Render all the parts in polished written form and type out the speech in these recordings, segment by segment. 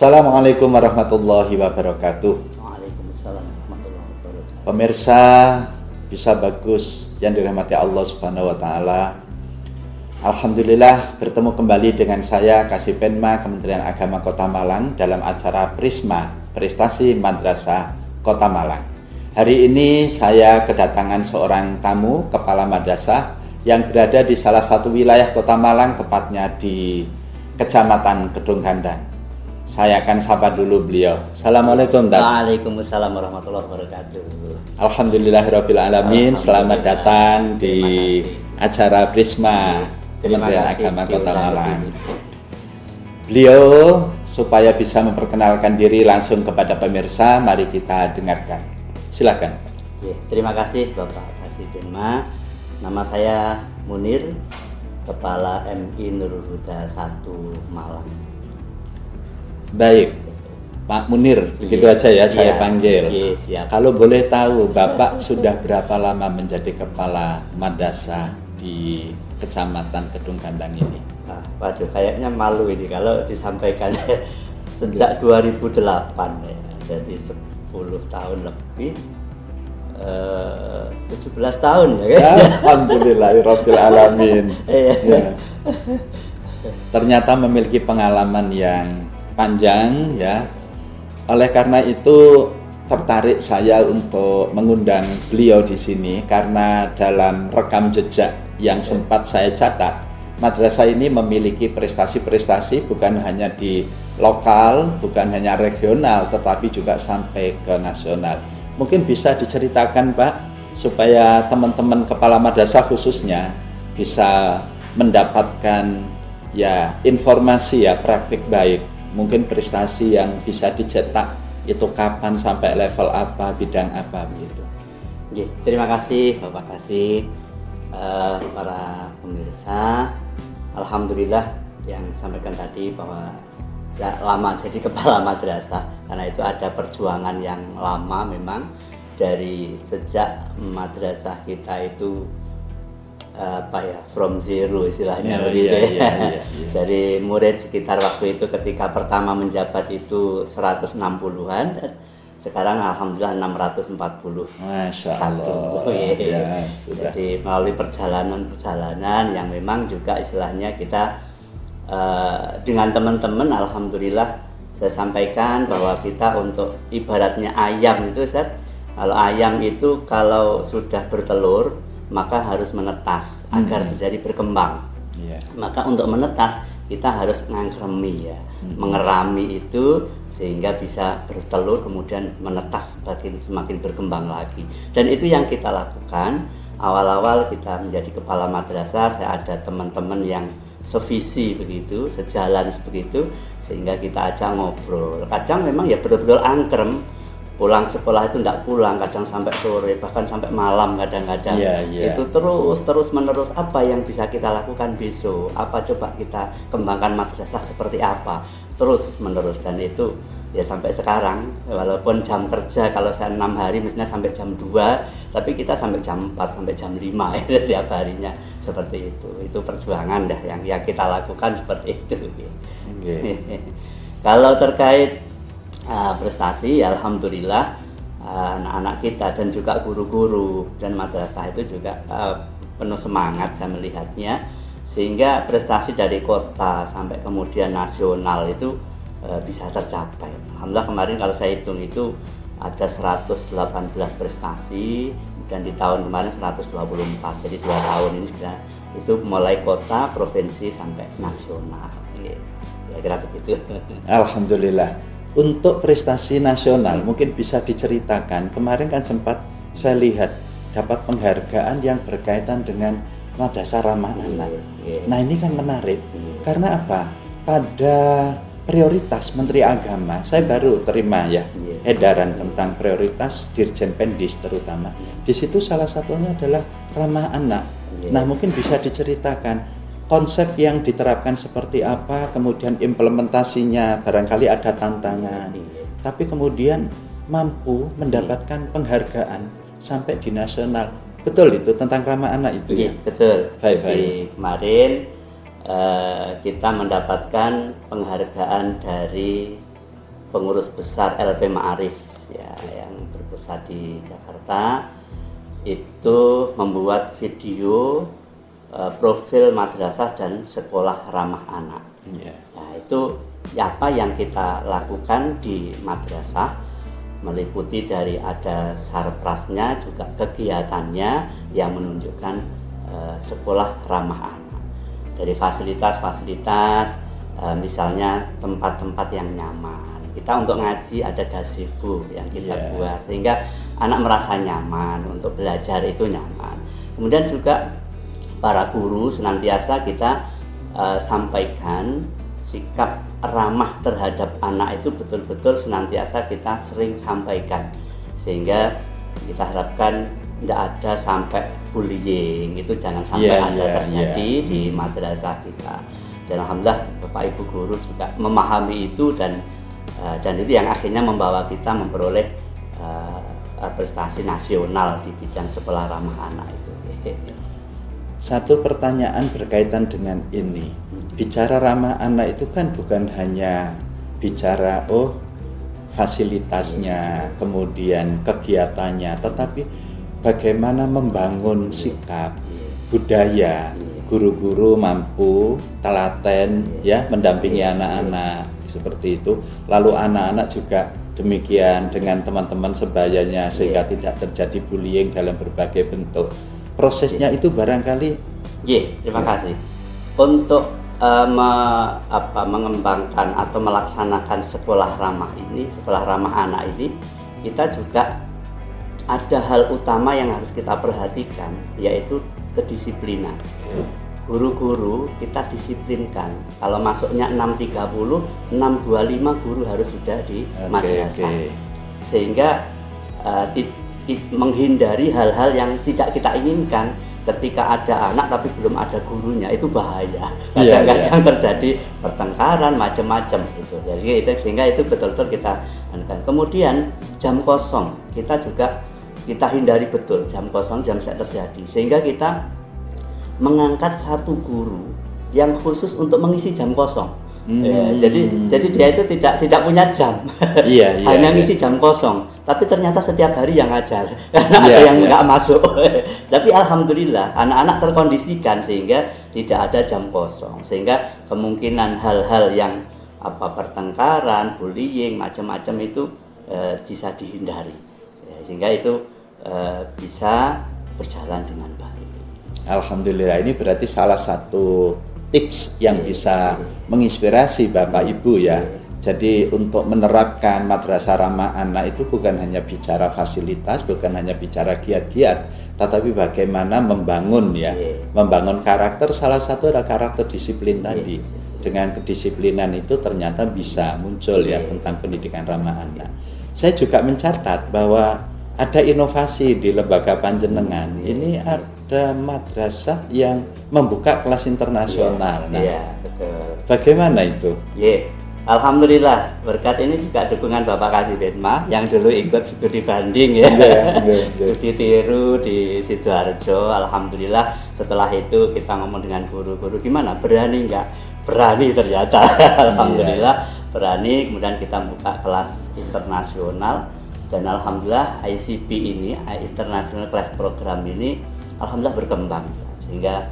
Assalamualaikum warahmatullahi wabarakatuh. Waalaikumsalam warahmatullahi wabarakatuh. Pemirsa Bisa Bagus yang dirahmati Allah Subhanahu wa taala. Alhamdulillah bertemu kembali dengan saya Kasih Penma Kementerian Agama Kota Malang dalam acara Prisma Prestasi Madrasah Kota Malang. Hari ini saya kedatangan seorang tamu kepala madrasah yang berada di salah satu wilayah Kota Malang, tepatnya di Kecamatan Kedung Gandang. Saya akan sapa dulu beliau. Assalamualaikum. Waalaikumsalam warahmatullahi wabarakatuh. Alhamdulillahirabbil alamin. Selamat datang di acara Prisma Kementerian Agama Kota Malang. Beliau supaya bisa memperkenalkan diri langsung kepada pemirsa, mari kita dengarkan. Silakan. Terima kasih Bapak Kasih Penma. Nama saya Munir, Kepala MI Nurul Huda 1 Malang. Baik, Pak Munir, begitu aja ya saya panggil. Siap. Kalau boleh tahu, Bapak sudah berapa lama menjadi kepala madrasah di Kecamatan Kedung Gandang ini? Waduh, kayaknya malu ini kalau disampaikan sejak 2008 ya, jadi 10 tahun lebih. 17 tahun ya. Alhamdulillahirabbil alamin. Ya. Ternyata memiliki pengalaman yang panjang ya. Oleh karena itu tertarik saya untuk mengundang beliau di sini karena dalam rekam jejak yang sempat saya catat, madrasah ini memiliki prestasi-prestasi bukan hanya di lokal, bukan hanya regional, tetapi juga sampai ke nasional. Mungkin bisa diceritakan Pak, supaya teman-teman kepala madrasah khususnya bisa mendapatkan ya informasi ya praktik baik. Mungkin prestasi yang bisa dicetak itu kapan, sampai level apa, bidang apa begitu. Terima kasih Bapak Kasih, para pemirsa. Alhamdulillah yang sampaikan tadi bahwa saya lama jadi kepala madrasah, karena itu ada perjuangan yang lama memang dari sejak madrasah kita itu from zero istilahnya begitu ya. Dari murid sekitar waktu itu ketika pertama menjabat itu 160-an, sekarang alhamdulillah 640. Masya Allah. Ya, jadi melalui perjalanan yang memang juga istilahnya kita dengan teman-teman, alhamdulillah saya sampaikan bahwa kita untuk ibaratnya ayam itu Ustaz, kalau ayam itu kalau sudah bertelur maka harus menetas agar menjadi berkembang. Maka untuk menetas kita harus mengkerami ya, mengerami itu sehingga bisa bertelur kemudian menetas semakin berkembang lagi. Dan itu yang kita lakukan. Awal-awal kita menjadi kepala madrasah, saya ada teman-teman yang sevisi begitu, sejalan seperti itu, sehingga kita ajak ngobrol. Kadang memang ya betul-betul angkrem. Pulang sekolah itu tidak pulang, kadang sampai sore, bahkan sampai malam kadang-kadang. Itu terus menerus apa yang bisa kita lakukan besok, apa coba kita kembangkan madrasah seperti apa, terus menerus. Dan itu ya sampai sekarang, walaupun jam kerja kalau saya 6 hari mestinya sampai jam 2, tapi kita sampai jam 4 sampai jam 5 ya, setiap harinya seperti itu. Itu perjuangan dah yang kita lakukan seperti itu. Kalau terkait prestasi, alhamdulillah anak-anak kita dan juga guru-guru dan madrasah itu juga penuh semangat saya melihatnya, sehingga prestasi dari kota sampai kemudian nasional itu bisa tercapai. Alhamdulillah kemarin kalau saya hitung itu ada 118 prestasi, dan di tahun kemarin 124, jadi 2 tahun ini sudah itu mulai kota, provinsi sampai nasional. Kira-kira begitu. Alhamdulillah. Untuk prestasi nasional mungkin bisa diceritakan, kemarin kan sempat saya lihat dapat penghargaan yang berkaitan dengan madrasah ramah anak. Nah ini kan menarik, karena apa? Pada prioritas Menteri Agama, saya baru terima ya edaran tentang prioritas Dirjen Pendis terutama. Di situ salah satunya adalah ramah anak. Nah mungkin bisa diceritakan konsep yang diterapkan seperti apa, kemudian implementasinya barangkali ada tantangan, tapi kemudian mampu mendapatkan penghargaan sampai di nasional. Betul itu tentang ramah anak itu ya? Betul. Jadi kemarin kita mendapatkan penghargaan dari pengurus besar LP Ma'arif ya, yang berpusat di Jakarta, itu membuat video profil madrasah dan sekolah ramah anak. Nah, itu apa yang kita lakukan di madrasah, meliputi dari ada sarprasnya, juga kegiatannya yang menunjukkan sekolah ramah anak. Dari fasilitas-fasilitas, misalnya tempat-tempat yang nyaman. Kita untuk ngaji ada gazebo yang kita buat, sehingga anak merasa nyaman untuk belajar, itu nyaman. Kemudian juga para guru senantiasa kita sampaikan sikap ramah terhadap anak itu betul-betul senantiasa kita sering sampaikan, sehingga kita harapkan tidak ada sampai bullying, itu jangan sampai terjadi di madrasah kita. Dan alhamdulillah Bapak Ibu guru juga memahami itu, dan itu yang akhirnya membawa kita memperoleh prestasi nasional di bidang sekolah ramah anak itu. Satu pertanyaan berkaitan dengan ini. Bicara ramah anak itu kan bukan hanya bicara fasilitasnya, kemudian kegiatannya, tetapi bagaimana membangun sikap, budaya, guru-guru mampu, telaten ya mendampingi anak-anak seperti itu. Lalu anak-anak juga demikian dengan teman-teman sebayanya, sehingga tidak terjadi bullying dalam berbagai bentuk. Prosesnya itu barangkali. Terima kasih. Untuk mengembangkan atau melaksanakan sekolah ramah anak ini, kita juga ada hal utama yang harus kita perhatikan, yaitu kedisiplinan. Guru-guru kita disiplinkan. Kalau masuknya 6.30, 6.25 guru harus sudah di madrasah. Sehingga menghindari hal-hal yang tidak kita inginkan. Ketika ada anak tapi belum ada gurunya, itu bahaya. Kadang-kadang terjadi pertengkaran macam-macam gitu. Jadi sehingga itu betul-betul kita ankan. Kemudian jam kosong kita hindari betul, jam kosong tidak terjadi. Sehingga kita mengangkat satu guru yang khusus untuk mengisi jam kosong. Jadi dia itu tidak punya jam, hanya ngisi jam kosong. Tapi ternyata setiap hari yang ngajar, karena ada yang nggak masuk. Tapi alhamdulillah anak-anak terkondisikan sehingga tidak ada jam kosong, sehingga kemungkinan hal-hal yang pertengkaran, bullying, macam-macam itu bisa dihindari, sehingga itu bisa berjalan dengan baik. Alhamdulillah, ini berarti salah satu tips yang bisa menginspirasi Bapak Ibu ya. Jadi untuk menerapkan madrasah ramah anak itu bukan hanya bicara fasilitas, bukan hanya bicara giat-giat, tetapi bagaimana membangun membangun karakter. Salah satu adalah karakter disiplin tadi. Dengan kedisiplinan itu ternyata bisa muncul tentang pendidikan ramah anak. Saya juga mencatat bahwa ada inovasi di lembaga panjenengan. Ini ada madrasah yang membuka kelas internasional. Betul. Bagaimana itu? Alhamdulillah, berkat ini juga dukungan Bapak Kasih Bedma yang dulu ikut studi banding studi tiru di Sidoarjo. Alhamdulillah setelah itu kita ngomong dengan guru-guru, gimana, berani nggak? Berani ternyata. Alhamdulillah berani. Kemudian kita buka kelas internasional, dan alhamdulillah ICP ini, International Class Program ini alhamdulillah berkembang, sehingga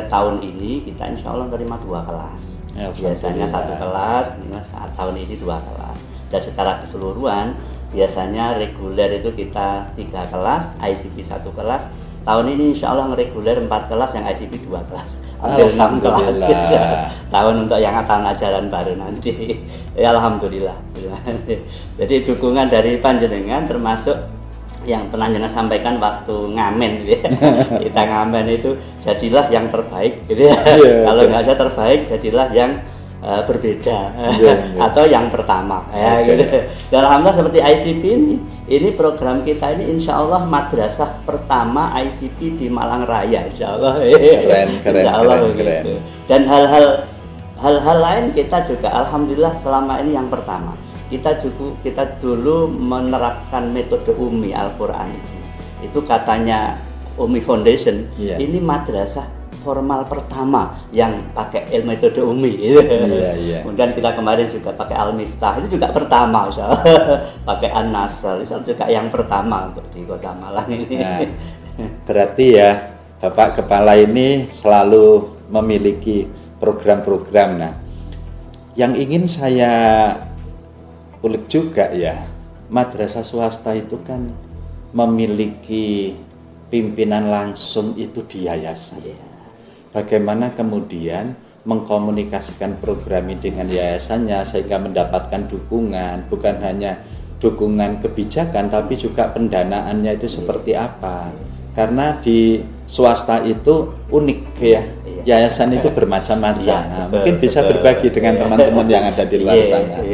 tahun ini kita insya Allah menerima 2 kelas. Biasanya 1 kelas, saat tahun ini 2 kelas. Dan secara keseluruhan biasanya reguler itu kita 3 kelas, ICP 1 kelas. Tahun ini insya Allah reguler 4 kelas, yang ICP 2 kelas, hampir 6 kelas. Tahun untuk yang tahun ajaran baru nanti. Alhamdulillah. Jadi dukungan dari panjenengan, termasuk yang pernah jenengan sampaikan waktu ngamen kita ngamen itu, jadilah yang terbaik kalau nggak ada terbaik, jadilah yang berbeda atau yang pertama Dan alhamdulillah seperti ICP ini program kita ini insya Allah madrasah pertama ICP di Malang Raya, insya Allah. Keren. Dan hal-hal lain kita juga alhamdulillah selama ini yang pertama. Kita dulu menerapkan metode UMI Al-Quran itu katanya UMI Foundation, ini madrasah formal pertama yang pakai ilmu metode Umi. Iya. Kemudian kita kemarin juga pakai Al-Miftah, itu juga pertama, pakai An-Nasr, itu juga yang pertama untuk di Kota Malang ini. Nah, berarti ya Bapak Kepala ini selalu memiliki program-program. Nah, yang ingin saya ulik juga ya, madrasah swasta itu kan memiliki pimpinan langsung itu di yayasan. Bagaimana kemudian mengkomunikasikan program ini dengan yayasannya sehingga mendapatkan dukungan, bukan hanya dukungan kebijakan tapi juga pendanaannya itu seperti apa. Karena di swasta itu unik ya, yayasan itu bermacam-macam. Nah, mungkin bisa berbagi dengan teman-teman yang ada di luar sana.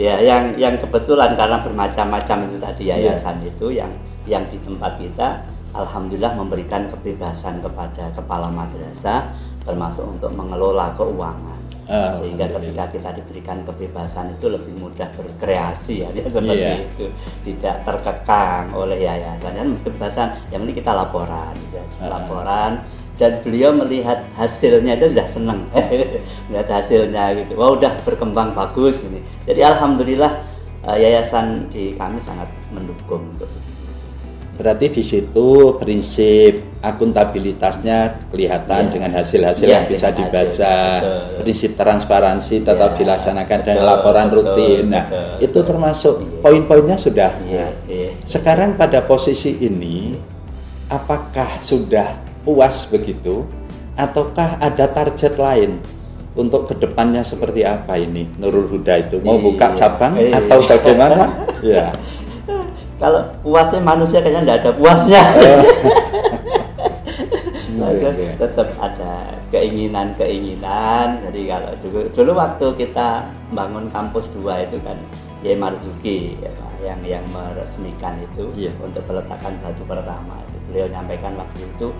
Ya, yang kebetulan karena bermacam-macam itu tadi yayasan itu yang di tempat kita, alhamdulillah memberikan kebebasan kepada kepala madrasah, termasuk untuk mengelola keuangan. Sehingga ketika kita diberikan kebebasan itu lebih mudah berkreasi ya, seperti itu, tidak terkekang oleh yayasan. Dan kebebasan yang ini kita laporan, laporan, dan beliau melihat hasilnya itu sudah senang, melihat hasilnya gitu, wah udah berkembang bagus ini. Jadi alhamdulillah yayasan di kami sangat mendukung untuk itu. Berarti di situ prinsip akuntabilitasnya kelihatan dengan hasil-hasil yang bisa dibaca, prinsip transparansi tetap dilaksanakan dan laporan rutin. Nah, itu termasuk poin-poinnya sudah. Sekarang pada posisi ini, apakah sudah puas begitu, ataukah ada target lain untuk kedepannya seperti apa ini Nurul Huda itu? Mau buka cabang atau bagaimana? Ya. Kalau puasnya manusia kayaknya nggak ada puasnya. Tetap ada keinginan. Jadi kalau dulu waktu kita bangun kampus 2 itu kan Yai Marzuki ya, yang meresmikan itu untuk peletakan batu pertama. Beliau nyampaikan waktu itu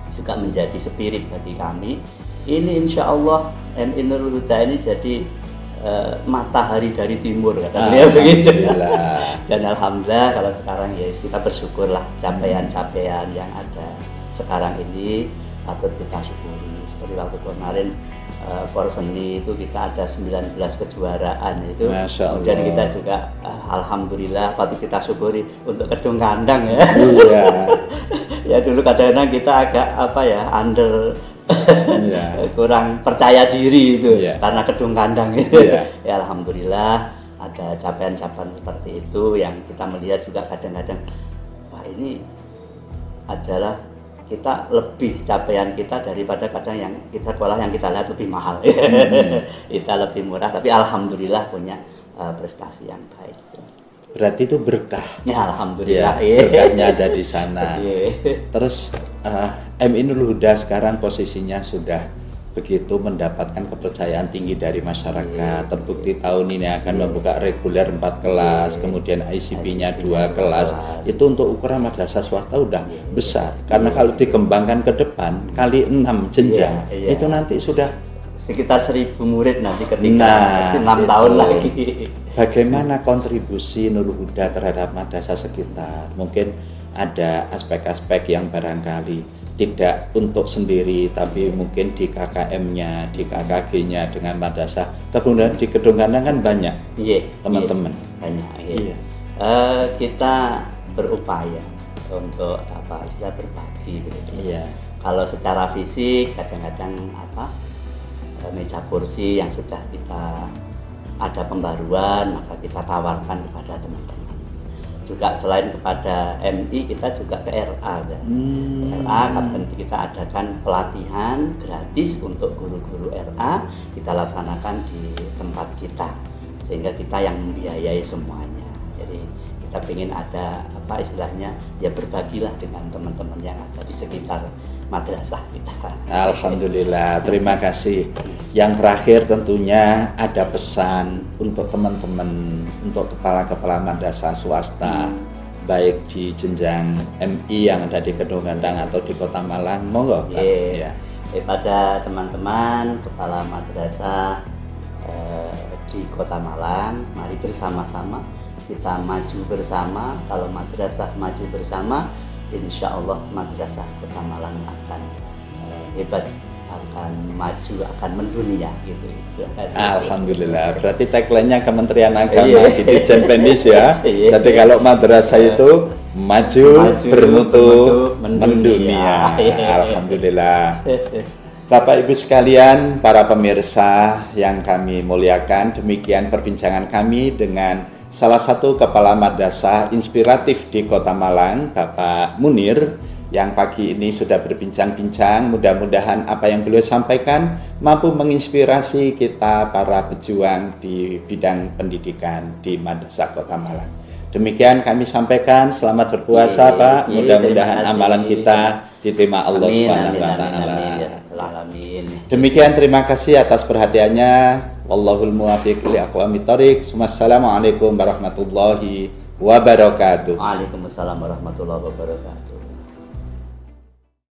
juga menjadi spirit bagi kami. Ini insya Allah MI Nurul Huda ini jadi matahari dari timur, kata beliau begitu. Dan alhamdulillah kalau sekarang ya kita bersyukurlah capaian-capaian yang ada sekarang ini patut kita syukuri. Seperti waktu kemarin Porseni itu kita ada 19 kejuaraan itu. Kemudian kita juga alhamdulillah patut kita syukuri untuk kedung kandang ya. Ya dulu kadang-kadang kita agak under kurang percaya diri itu karena kedung kandang itu. Ya alhamdulillah ada capaian-capaian seperti itu yang kita melihat juga kadang-kadang wah ini adalah kita lebih capaian kita daripada kadang yang kita sekolah yang kita lihat lebih mahal. Kita lebih murah tapi alhamdulillah punya prestasi yang baik. Berarti itu berkah. Ya alhamdulillah. Berkahnya ada di sana. Terus MI Nurul Huda sekarang posisinya sudah begitu mendapatkan kepercayaan tinggi dari masyarakat. Terbukti tahun ini akan membuka reguler 4 kelas, kemudian ICP-nya 2 kelas. Itu untuk ukuran madrasah swasta udah besar. Karena kalau dikembangkan ke depan kali 6 jenjang, itu nanti sudah sekitar 1000 murid nanti ketika 6 tahun lagi. Bagaimana kontribusi Nurul Huda terhadap madrasah sekitar? Mungkin ada aspek-aspek yang barangkali tidak untuk sendiri, tapi mungkin di KKM-nya, di KKG-nya dengan madrasah. Kemudian di Kedung Kandang kan banyak teman-teman. Banyak. Kita berupaya untuk berbagi gitu. Kalau secara fisik kadang-kadang meja kursi yang sudah kita ada pembaruan maka kita tawarkan kepada teman-teman. Juga selain kepada MI kita juga ke RA kan. RA nanti kita adakan pelatihan gratis untuk guru-guru RA, kita laksanakan di tempat kita sehingga kita yang membiayai semuanya. Jadi kita ingin ada istilahnya ya berbagilah dengan teman-teman yang ada di sekitar madrasah kita. Alhamdulillah, terima kasih. Yang terakhir tentunya ada pesan untuk teman-teman, untuk kepala-kepala madrasah swasta, baik di jenjang MI yang ada di Kedung Kandang atau di Kota Malang, monggo. Pada teman-teman kepala madrasah di Kota Malang, mari bersama-sama kita maju bersama. Kalau madrasah maju bersama, insya Allah madrasah Kota Malang akan hebat, akan maju, akan mendunia gitu. Alhamdulillah. Berarti tagline-nya Kementerian Agama Iya. di Dirjen Pendidik ya. Iya. Jadi kalau madrasah itu maju, bermutu, mendunia. Iya. Alhamdulillah. Bapak Ibu sekalian, para pemirsa yang kami muliakan, demikian perbincangan kami dengan salah satu kepala madrasah inspiratif di Kota Malang, Bapak Munir, yang pagi ini sudah berbincang-bincang. Mudah-mudahan apa yang beliau sampaikan mampu menginspirasi kita para pejuang di bidang pendidikan di Madrasah Kota Malang. Demikian kami sampaikan. Selamat berpuasa, Pak. Mudah-mudahan amalan kita diterima Allah Subhanahu wa taala. Demikian, terima kasih atas perhatiannya. Wallahul muwaffiq li aqwamit thoriq. Wassalamualaikum warahmatullahi wabarakatuh. Waalaikumsalam warahmatullahi wabarakatuh.